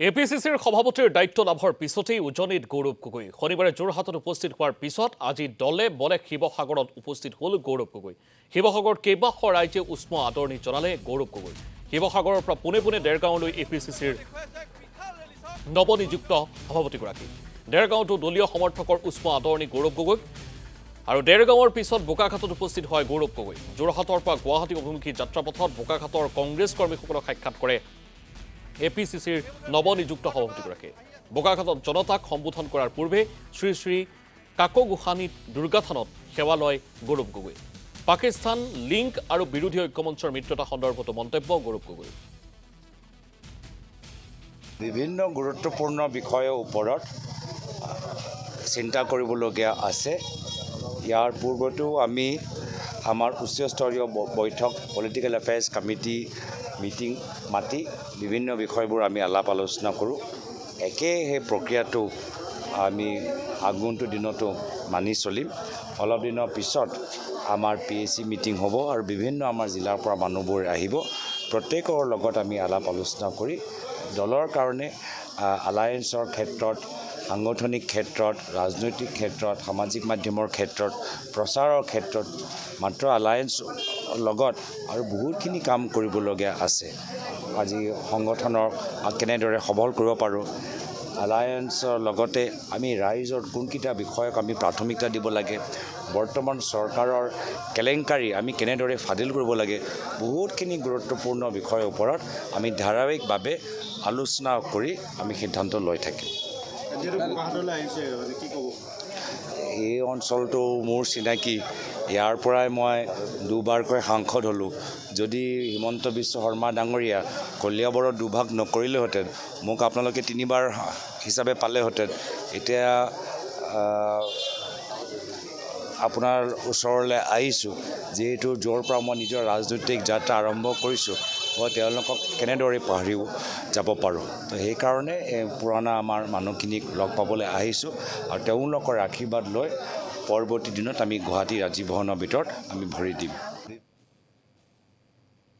এপিচিচিৰ সভাপতিৰ দায়িত্ব লাভৰ পিছতেই উজনিত গৌৰৱ গগৈ শনিবাৰে যোৰহাটত উপস্থিত হোৱাৰ পিছত আজি দলে বলে শিৱসাগৰত উপস্থিত হ'ল গৌৰৱ গগৈ। শিৱসাগৰত কেইবাশ ৰাইজে উষ্ম আদৰণি জনালে গৌৰৱ গগৈ। শিৱসাগৰৰ পৰা পোনে পোনে দেৰগাঁৱলৈ এপিচিচিৰ নৱনিযুক্ত সভাপতিগৰাকী। দেৰগাঁৱতো দলীয় সমৰ্থকৰ উষ্ম আদৰণি গৌৰৱ গগৈক আৰু দেৰগাঁৱৰ পিছত বোকাখাতত উপস্থিত হয় গৌৰৱ গগৈ। যোৰহাটৰ পৰা গুৱাহাটী অভিমুখী যাত্ৰাপথত বোকাখাতৰ কংগ্ৰেছ কৰ্মীসকলক সাক্ষাৎ কৰে এপিচিচিৰ নৱনিযুক্ত সভাপতিগৰাকীয়ে। বোকাখাতত জনতাক সম্বোধন কৰাৰ পূৰ্বে শ্ৰী শ্ৰী কাকগোসানী দুৰ্গাথানত সেৱা লয় গৌৰৱ গগৈ। পাকিস্তান লিংক আৰু বিৰোধী ঐক্যমঞ্চৰ মিত্ৰতা সন্দৰ্ভতো মন্তব্য গৌৰৱ গগৈ। বিভিন্ন গুৰুত্বপূৰ্ণ বিষয়ৰ ওপৰত চিন্তা কৰিবলগীয়া আছে। ইয়াৰ পূৰ্বতো আমি আমাৰ উচ্চস্তৰীয় বৈঠক পলিটিকেল এফেয়াৰ্ছ কমিটি মিটিং মাতি বিভিন্ন বিষয়বোৰ আমি আলাপ আলোচনা কৰোঁ। একেই সেই প্ৰক্ৰিয়াটো আমি আগন্তুক দিনতো মানি চলিম। অলপ দিনৰ পিছত আমাৰ PAC মিটিং হ'ব আৰু বিভিন্ন আমাৰ জিলাৰ পৰা মানুহবোৰ আহিব। প্ৰত্যেকৰ লগত আমি আলাপ আলোচনা কৰি দলৰ কাৰণে এলায়েন্সৰ ক্ষেত্ৰত, সাংগঠনিক ক্ষেত্ৰত, ৰাজনৈতিক ক্ষেত্ৰত, সামাজিক মাধ্যমৰ ক্ষেত্ৰত, প্ৰচাৰৰ ক্ষেত্ৰত মাত্ৰ এলায়েন্সৰ লগত আৰু বহুতখিনি কাম কৰিবলগীয়া আছে। আজি সংগঠনৰ কেনেদৰে সবল কৰিব পাৰোঁ, এলায়েন্সৰ লগতে আমি ৰাইজৰ কোনকেইটা বিষয়ক আমি প্ৰাথমিকতা দিব লাগে, বৰ্তমান চৰকাৰৰ কেলেংকাৰী আমি কেনেদৰে ফাদিল কৰিব লাগে, বহুতখিনি গুৰুত্বপূৰ্ণ বিষয়ৰ ওপৰত আমি ধাৰাবাহিকভাৱে আলোচনা কৰি আমি সিদ্ধান্ত লৈ থাকিম। এই অঞ্চলটো মোৰ চিনাকি, ইয়াৰ পৰাই মই দুবাৰকৈ সাংসদ হ'লোঁ। যদি হিমন্ত বিশ্ব শৰ্মা ডাঙৰীয়া কলিয়াবৰত দুভাগ নকৰিলেহেঁতেন, মোক আপোনালোকে 3বাৰ হিচাপে পালেহেঁতেন। এতিয়া আপোনাৰ ওচৰলৈ আহিছোঁ, যিহেতু য'ৰ পৰা মই নিজৰ ৰাজনৈতিক যাত্ৰা আৰম্ভ কৰিছোঁ, মই তেওঁলোকক কেনেদৰে পাহৰি যাব পাৰোঁ। তো সেইকাৰণে পুৰণা আমাৰ মানুহখিনিক লগ পাবলৈ আহিছোঁ আৰু তেওঁলোকৰ আশীৰ্বাদ লৈ পৰৱৰ্তী দিনত আমি গুৱাহাটী ৰাজীৱ ভৱনৰ ভিতৰত আমি ভৰি দিম।